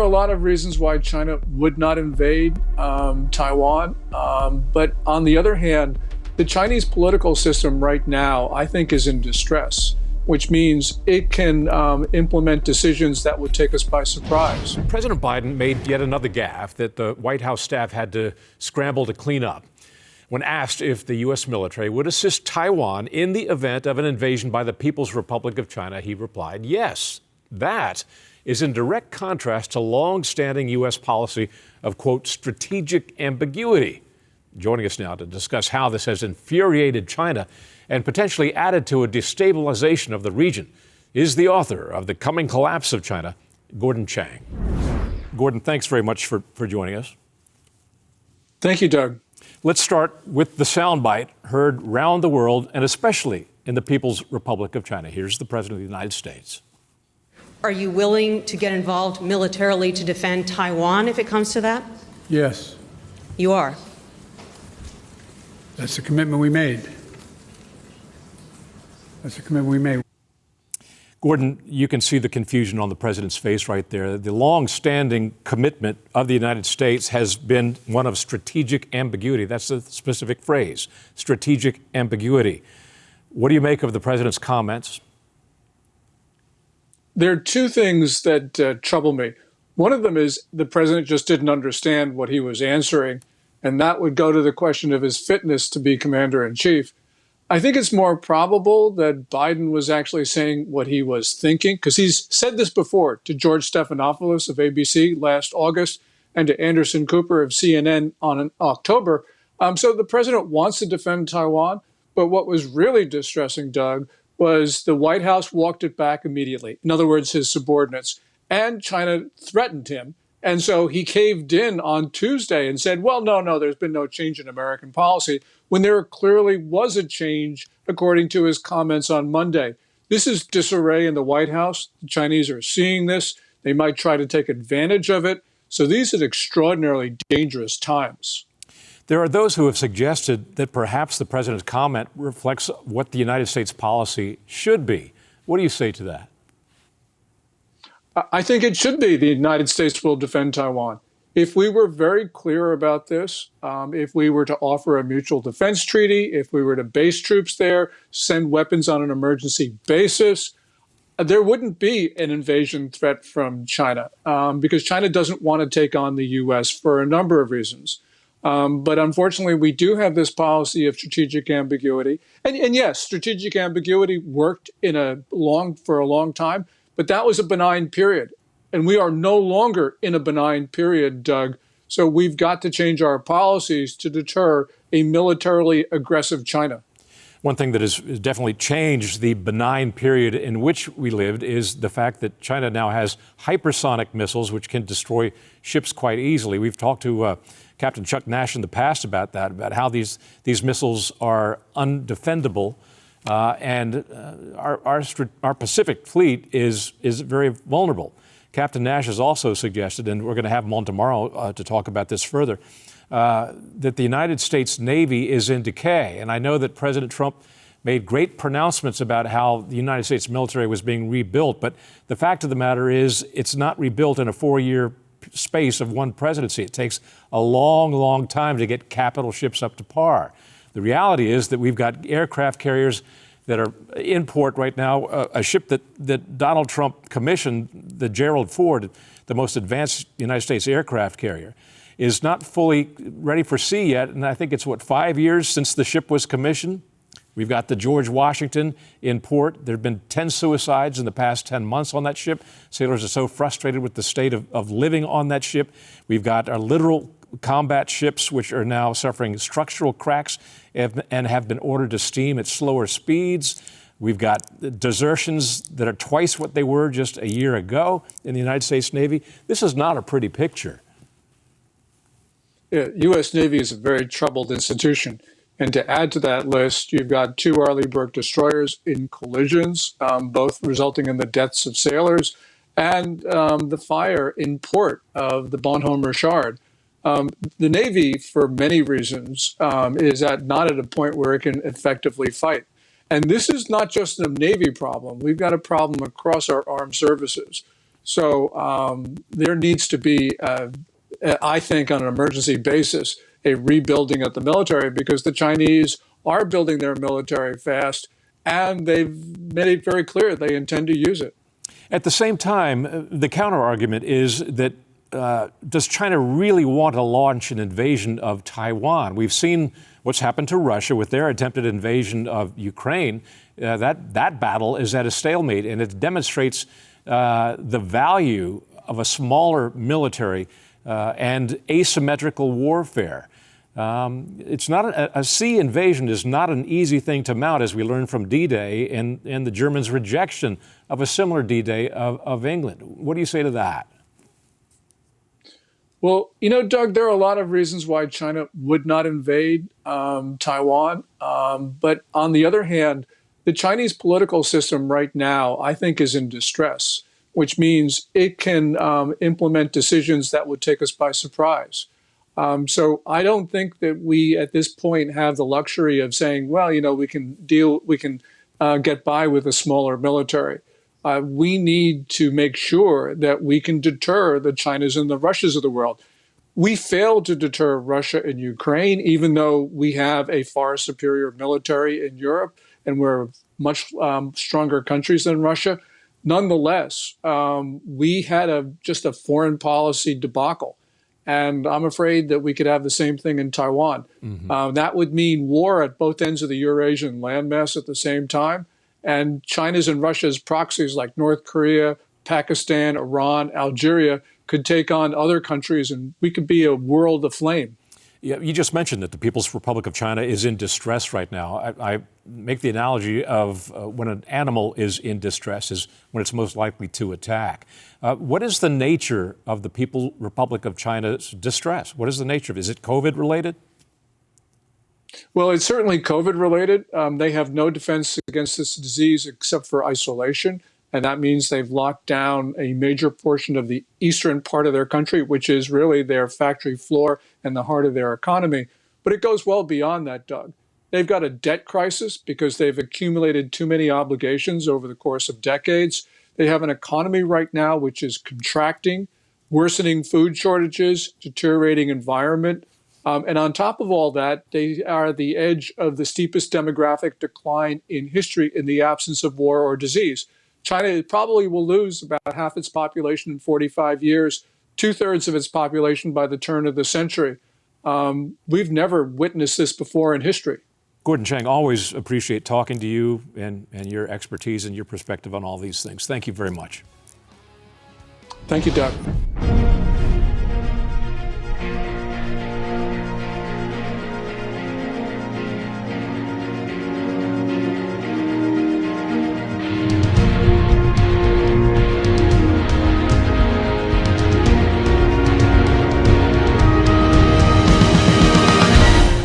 a lot of reasons why China would not invade Taiwan. But on the other hand, the Chinese political system right now, I think, is in distress, which means it can implement decisions that would take us by surprise. President Biden made yet another gaffe that the White House staff had to scramble to clean up. When asked if the U.S. military would assist Taiwan in the event of an invasion by the People's Republic of China, he replied, yes. That is in direct contrast to long-standing U.S. policy of, quote, strategic ambiguity. Joining us now to discuss how this has infuriated China and potentially added to a destabilization of the region is the author of The Coming Collapse of China, Gordon Chang. Gordon, thanks very much for joining us. Thank you, Doug. Let's start with the soundbite heard round the world, and especially in the People's Republic of China. Here's the President of the United States. Are you willing to get involved militarily to defend Taiwan if it comes to that? Yes. You are? That's the commitment we made. That's the commitment we made. Gordon, you can see the confusion on the president's face right there. The long-standing commitment of the United States has been one of strategic ambiguity. That's the specific phrase, strategic ambiguity. What do you make of the president's comments? There are two things that trouble me. One of them is the president just didn't understand what he was answering, and that would go to the question of his fitness to be commander-in-chief. I think it's more probable that Biden was actually saying what he was thinking, because he's said this before to George Stephanopoulos of ABC last August and to Anderson Cooper of CNN on October. So the president wants to defend Taiwan, but what was really distressing, Doug, was the White House walked it back immediately. In other words, his subordinates. And China threatened him. And so he caved in on Tuesday and said, well, no, there's been no change in American policy, when there clearly was a change, according to his comments on Monday. This is disarray in the White House. The Chinese are seeing this. They might try to take advantage of it. So these are extraordinarily dangerous times. There are those who have suggested that perhaps the president's comment reflects what the United States policy should be. What do you say to that? I think it should be the United States will defend Taiwan. If we were very clear about this, if we were to offer a mutual defense treaty, if we were to base troops there, send weapons on an emergency basis, there wouldn't be an invasion threat from China because China doesn't want to take on the U.S. for a number of reasons. But unfortunately, we do have this policy of strategic ambiguity. And yes, strategic ambiguity worked for a long time, but that was a benign period. And we are no longer in a benign period, Doug. So we've got to change our policies to deter a militarily aggressive China. One thing that has definitely changed the benign period in which we lived is the fact that China now has hypersonic missiles, which can destroy ships quite easily. We've talked to Captain Chuck Nash in the past about that, about how these missiles are undefendable. And our Pacific fleet is very vulnerable. Captain Nash has also suggested, and we're going to have him on tomorrow to talk about this further, that the United States Navy is in decay. And I know that President Trump made great pronouncements about how the United States military was being rebuilt. But the fact of the matter is it's not rebuilt in a 4-year space of one presidency. It takes a long, long time to get capital ships up to par. The reality is that we've got aircraft carriers that are in port right now. A ship that Donald Trump commissioned, the Gerald Ford, the most advanced United States aircraft carrier, is not fully ready for sea yet. And I think it's, 5 years since the ship was commissioned? We've got the George Washington in port. There have been 10 suicides in the past 10 months on that ship. Sailors are so frustrated with the state of living on that ship. We've got our literal combat ships, which are now suffering structural cracks and have been ordered to steam at slower speeds. We've got desertions that are twice what they were just a year ago in the United States Navy. This is not a pretty picture. Yeah, U.S. Navy is a very troubled institution. And to add to that list, you've got 2 Arleigh Burke destroyers in collisions, both resulting in the deaths of sailors, and the fire in port of the Bonhomme Richard. The Navy, for many reasons, is not at a point where it can effectively fight. And this is not just a Navy problem. We've got a problem across our armed services. So there needs to be, I think, on an emergency basis, a rebuilding of the military, because the Chinese are building their military fast, and they've made it very clear they intend to use it. At the same time, the counter argument is that does China really want to launch an invasion of Taiwan? We've seen what's happened to Russia with their attempted invasion of Ukraine. That battle is at a stalemate, and it demonstrates the value of a smaller military and asymmetrical warfare. It's not a sea invasion is not an easy thing to mount, as we learned from D-Day and the Germans' rejection of a similar D-Day of England. What do you say to that? Well, Doug, there are a lot of reasons why China would not invade Taiwan. But on the other hand, the Chinese political system right now, I think, is in distress, which means it can implement decisions that would take us by surprise. So I don't think that we at this point have the luxury of saying, well, we can get by with a smaller military. We need to make sure that we can deter the Chinas and the Russias of the world. We failed to deter Russia and Ukraine, even though we have a far superior military in Europe and we're much stronger countries than Russia. Nonetheless, we had just a foreign policy debacle. And I'm afraid that we could have the same thing in Taiwan. Mm-hmm. That would mean war at both ends of the Eurasian landmass at the same time. And China's and Russia's proxies like North Korea, Pakistan, Iran, Algeria could take on other countries, and we could be a world aflame. Yeah, you just mentioned that the People's Republic of China is in distress right now. I make the analogy of when an animal is in distress is when it's most likely to attack. What is the nature of the People's Republic of China's distress? What is the nature of it? Is it COVID related? Well, it's certainly COVID related. They have no defense against this disease except for isolation. And that means they've locked down a major portion of the eastern part of their country, which is really their factory floor and the heart of their economy. But it goes well beyond that, Doug. They've got a debt crisis because they've accumulated too many obligations over the course of decades. They have an economy right now which is contracting, worsening food shortages, deteriorating environment. And on top of all that, they are at the edge of the steepest demographic decline in history in the absence of war or disease. China probably will lose about half its population in 45 years, 2/3 of its population by the turn of the century. We've never witnessed this before in history. Gordon Chang, always appreciate talking to you and your expertise and your perspective on all these things. Thank you very much. Thank you, Doug.